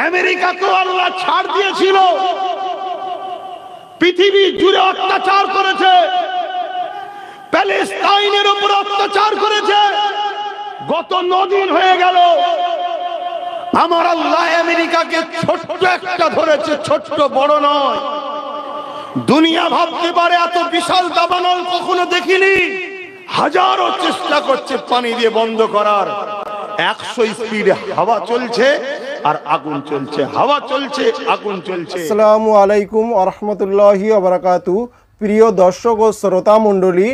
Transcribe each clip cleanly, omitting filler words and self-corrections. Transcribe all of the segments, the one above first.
আমেরিকাকেও আল্লাহ ছাড় দিয়েছিল, পৃথিবী জুড়ে অত্যাচার করেছে, প্যালেস্টাইনের উপর অত্যাচার করেছে। গত 9 দিন হয়ে গেল আমার আল্লাহ আমেরিকাকে ছোট্ট একটা ধরেছে, ছোট্ট, বড় নয়। দুনিয়া ভাবতে পারে এত বিশাল দাবানল কখনো দেখিনি। হাজারো চেষ্টা করছে পানি দিয়ে বন্ধ করার। 100 স্পিডে হাওয়া চলছে আর আগুন চলছে, হাওয়া চলছে, আগুন চলছে। আসসালামু আলাইকুম ওয়া রাহমাতুল্লাহি ওয়া বারাকাতুহু। প্রিয় দর্শক ও শ্রোতা মণ্ডলী,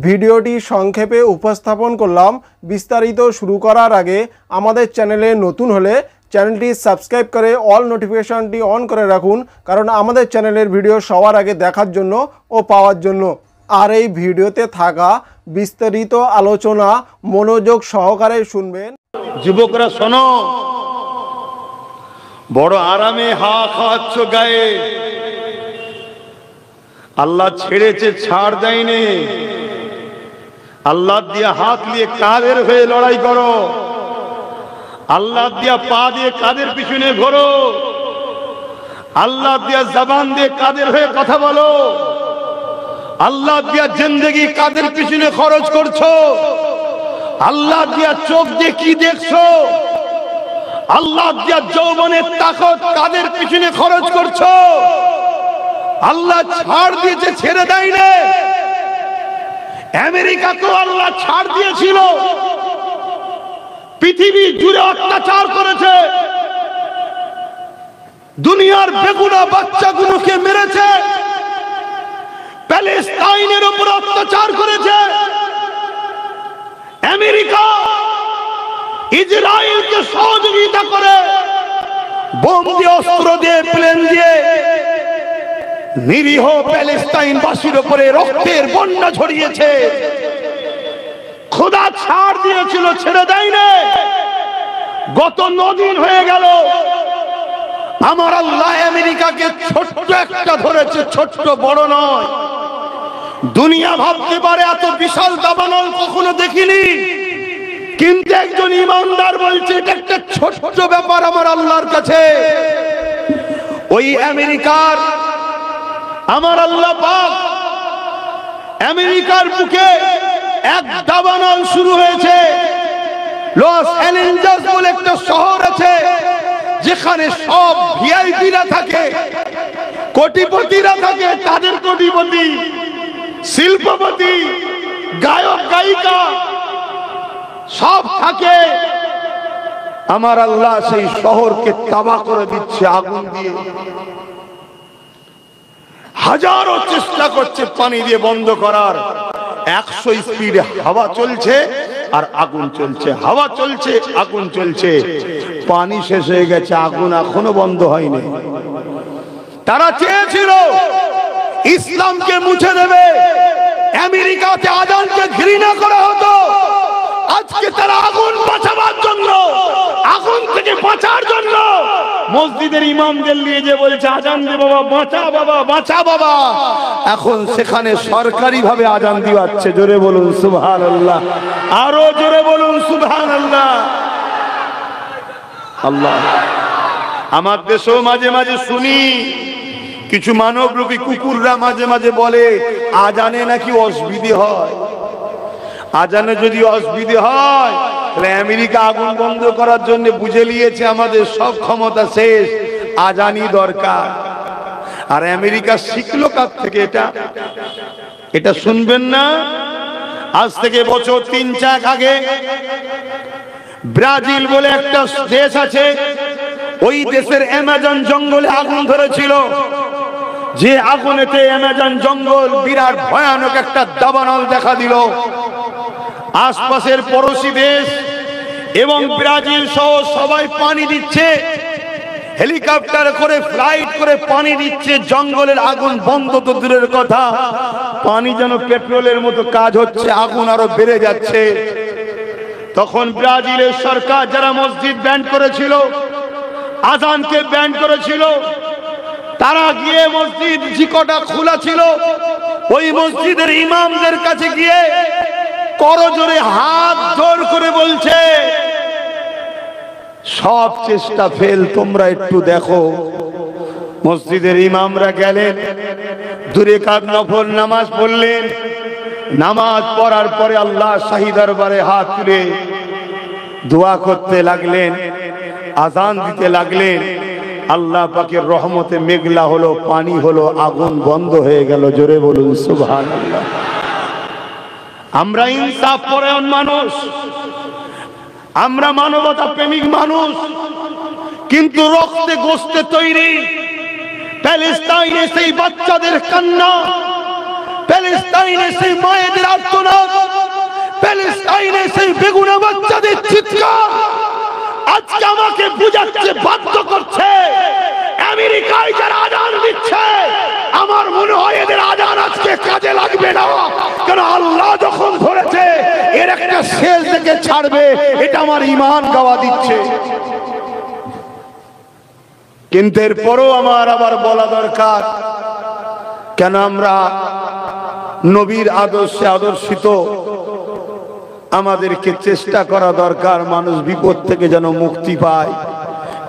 ভিডিওটি সংক্ষেপে উপস্থাপন করলাম। বিস্তারিত শুরু করার আগে আমাদের চ্যানেলে নতুন হলে চ্যানেলটি সাবস্ক্রাইব করে অল নোটিফিকেশনটি অন করে রাখুন, কারণ আমাদের চ্যানেলের ভিডিও সবার আগে দেখার জন্য ও পাওয়ার জন্য। আর এই ভিডিওতে থাকা বিস্তারিত আলোচনা মনোযোগ সহকারে শুনবেন। যুবকরা শোনো, বড় আরামে হাওয়া খাওয়াচ্ছ গায়ে, আল্লাহ ছেড়েছে, ছাড় দেয়নি। আল্লাহ দিয়া হাত নিয়ে কাদের হয়ে লড়াই করো, আল্লাহ দিয়া পা দিয়ে কাদের পিছনে ঘোরো, আল্লাহ দিয়া জবান দিয়ে কাদের হয়ে কথা বলো, আল্লাহ দিয়া জিন্দেগি কাদের পিছনে খরচ করছো, আল্লাহ দিয়া চোখ দিয়ে কি দেখছো, আল্লাহ দিয়া যৌবনের তাকত কাদের পিছনে খরচ করছো। আল্লাহ ছাড় দিয়েছে, ছেড়ে দেয়নি। আমেরিকাকেও আল্লাহ ছাড় দিয়েছিল, পৃথিবী জুড়ে অত্যাচার করেছে, দুনিয়ার বেগুনা বাচ্চাগুলোকে মেরেছে, প্যালেস্টাইনের উপর অত্যাচার করেছে। আমেরিকা ইসরায়েলকে সহযোগিতা করে বোম দিয়ে, অস্ত্র দিয়ে, প্লেন দিয়ে নিরীহ প্যালেস্টাইনবাসীর উপরে রক্তের বন্যা ঝরিয়েছে। খোদা ছাড় দিয়েছিল, ছেড়ে দেয়নি। গত 9 দিন হয়ে গেল আমার আল্লাহ আমেরিকাকে ছোট্ট একটা ধরেছে, ছোট্ট, বড় নয়। দুনিয়া ভাবতে পারে এত বিশাল দাবানল কখনো দেখিনি, কিন্তু একজন ইমানদার বলছে এটা একটা ছোট্ট ব্যাপার আমার আল্লাহর কাছে। ওই আমেরিকার আমার আল্লাহ পাক, আমেরিকার বুকে এক দাবানল শুরু হয়েছে। লস অ্যাঞ্জেলস বলে একটা শহর আছে, যেখানে সব ভিআইপিরা থাকে, কোটিপতিরা থাকে, তাদের কোটিপতি, শিল্পপতি, গায়ক গায়িকা সব থাকে। আমার আল্লাহ সেই শহরকে তাবাহ করে দিচ্ছে আগুন দিয়ে। হাজারো চেষ্টা করছে পানি দিয়ে বন্ধ করার। 100 স্পিডে হাওয়া চলছে আর আগুন চলছে, হাওয়া চলছে, আগুন চলছে। পানি শেষ হয়ে গেছে, আগুন এখনো বন্ধ হয়নি। তারা চেয়েছিল ইসলামকে মুছে দেবে, আমেরিকাতে আজানকে ঘৃণা করা হতো। আজকে তারা আগুন বাঁচাবার জন্য, আগুন থেকে বাঁচার জন্য মসজিদের ইমামদের নিয়ে যে বলছে আজান দে বাবা, বাঁচা বাবা, বাঁচা বাবা। এখন সেখানে সরকারি ভাবে আজান দিওয়াচ্ছে। জোরে বলুন সুবহানাল্লাহ, আরো জোরে বলুন সুবহানাল্লাহ। আল্লাহ, আমার দেশেও মাঝে মাঝে শুনি কিছু মানবরূপী কুকুররা মাঝে মাঝে বলে আজানে নাকি অসুবিধে হয়। আজানে যদি অসুবিধে হয় তাহলে আমেরিকা আগুন বন্ধ করার জন্য বুঝে নিয়েছে আমাদের সব ক্ষমতা শেষ, আজানই দরকার। আর আমেরিকা শিখলো কার থেকে? এটা শুনবেন না। আজ থেকে বছর 3-4 আগে ব্রাজিল বলে একটা দেশ আছে, ওই দেশের অ্যামাজন জঙ্গলে আগুন ধরেছিল। যে আগুনেতে অ্যামাজন জঙ্গল বিরাট ভয়ানক একটা দাবানল দেখা দিল। আশপাশের পড়োশি দেশ এবং ব্রাজিল সহ সবাই পানি দিচ্ছে, হেলিকপ্টার করে, ফ্লাইট করে পানি দিচ্ছে। জঙ্গলের আগুন বন্ধ তো দূরের কথা, পানি যেন পেট্রোলের মতো কাজ হচ্ছে, আগুন আরো বেড়ে যাচ্ছে। তখন ব্রাজিলের সরকার যারা মসজিদ ব্যান করেছিল, আজানকে ব্যান করেছিল, তারা গিয়ে মসজিদ যে কটা খোলা ছিল ওই মসজিদের ইমামদের কাছে গিয়ে করজোরে হাত জোর করে বলছে সব চেষ্টা ফেল। তোমরা একটু দেখো, মসজিদের ইমামরা গেলেন, 2 রাকাত নফল নামাজ পড়লেন। নামাজ পড়ার পরে আল্লাহ শাহী দরবারে হাত তুলে দোয়া করতে লাগলেন, আযান দিতে লাগলেন। আল্লাহ পাকের রহমতে মেঘলা হলো, পানি হলো, আগুন বন্ধ হয়ে গেল। জোরে বলুন সুবহানাল্লাহ। আমরা ইনসাফ পরায়ণ মানুষ, আমরা মানবতা প্রেমিক মানুষ, কিন্তু রক্তে গোস্তে তৈরি। প্যালেস্টাইনে সেই বাচ্চাদের কান্না, প্যালেস্টাইনে সেই মায়েদের আর্তনাদ, প্যালেস্টাইনে সেই বেগুনা বাচ্চাদের চিৎকার আজকে আমাকে বুঝাচ্ছে, বাধ্য করছে। আমেরিকায় যারা আযান দিচ্ছে, আমার মনে হয় এদের আযান আজকে কাজে লাগবে না, কারণ আল্লাহ যখন ধরেছে এর একটা শেষ দেখে ছাড়বে, এটা আমার ঈমান গাওয়া দিচ্ছে। কিন্তু এরপরও আমার আবার বলা দরকার, কেন আমরা নবীর আদর্শে আদর্শিত, আমাদেরকে চেষ্টা করা দরকার মানুষ বিপদ থেকে যেন মুক্তি পায়।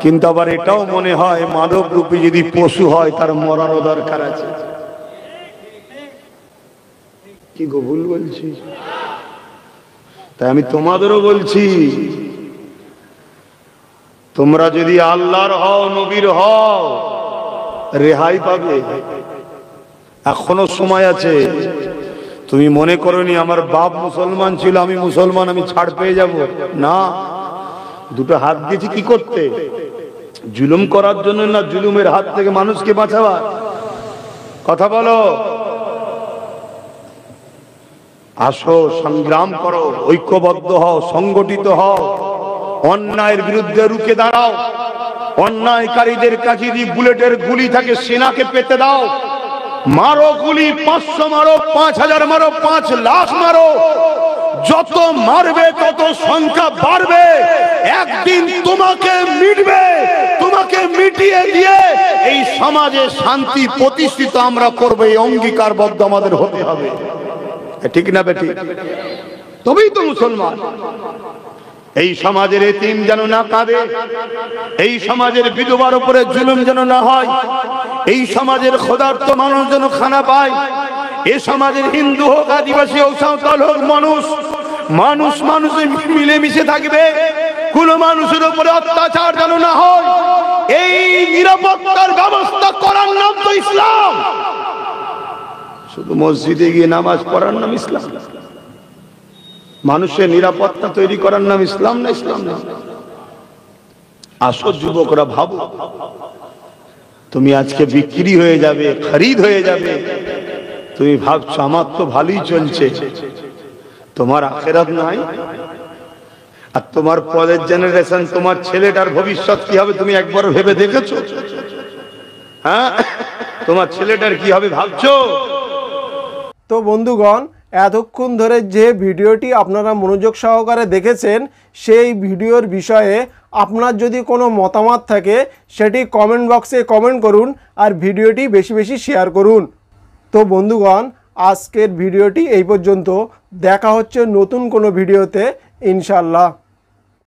কিন্তু আবার এটাও মনে হয় মানব রূপী যদি পশু হয় তার মরারও দরকার আছে। কি গো ভুল বলছি? তাই আমি তোমাদেরও বলছি, তোমরা যদি আল্লাহর হও, নবীর হও, রেহাই পাবে। এখনো সময় আছে। তুমি মনে করোনি আমার বাপ মুসলমান ছিল, আমি মুসলমান, আমি ছাড় পেয়ে যাব না। 2টো হাত দিয়েছি কি করতে? জুলুম করার জন্য না, জুলুমের হাত থেকে মানুষকে বাঁচাবার। কথা বলো। আসো, সংগ্রাম করো, ঐক্যবদ্ধ হও, সংগঠিত হও, অন্যায়ের বিরুদ্ধে রুখে দাঁড়াও। অন্যায়কারীদের কাছে যদি বুলেটের গুলি থাকে, সেনাকে পেতে দাও। মারো গুলি, 500 মারো, 5000 মারো, 5 লাখ মারো। যত মারবে তত সংখ্যা বাড়বে। একদিন তোমাকে মিটবে, তোমাকে মিটিয়ে দিয়ে এই সমাজে শান্তি প্রতিষ্ঠিত আমরা করব। এই অঙ্গীকারবদ্ধ আমাদের হতে হবে, ঠিক না বেটি? তবেই তো মুসলমান। এই সমাজের এতিম যেন না কাঁদে, এই সমাজের বিধবার উপরে জুলুম যেন না হয়, এই সমাজের ক্ষুধার্ত মানুষ যেন খানা পায়, এই সমাজের হিন্দু হোক, আদিবাসী হোক, সাঁওতাল হোক, মানুষ মানুষে মিলেমিশে থাকবে। কোন মানুষের উপরে অত্যাচার যেন না হয়, এই নিরাপত্তার ব্যবস্থা করার নাম তো ইসলাম। শুধু মসজিদে গিয়ে নামাজ পড়ার নাম ইসলাম? মানুষের নিরাপত্তা তৈরি করার নাম ইসলাম না? ইসলাম না। আসো যুবকরা, ভাবো, তুমি আজকে বিক্রি হয়ে যাবে, খরিদ হয়ে যাবে। তুমি ভাবছো আমার তো ভালোই চলছে, তোমার আখিরাত নাই। আর তোমার পরের জেনারেশন, তোমার ছেলেটার ভবিষ্যৎ কি হবে তুমি একবার ভেবে দেখেছো? হ্যাঁ, তোমার ছেলেটার কি হবে ভাবছো? তো বন্ধুগণ, এতক্ষণ ধরে যে ভিডিওটি আপনারা মনোযোগ সহকারে দেখেছেন, সেই ভিডিওর বিষয়ে আপনার যদি কোনো মতামত থাকে সেটি কমেন্ট বক্সে কমেন্ট করুন, আর ভিডিওটি বেশি বেশি শেয়ার করুন। তো বন্ধুগণ, আজকের ভিডিওটি এই পর্যন্ত। দেখা হচ্ছে নতুন কোনো ভিডিওতে ইনশাআল্লাহ।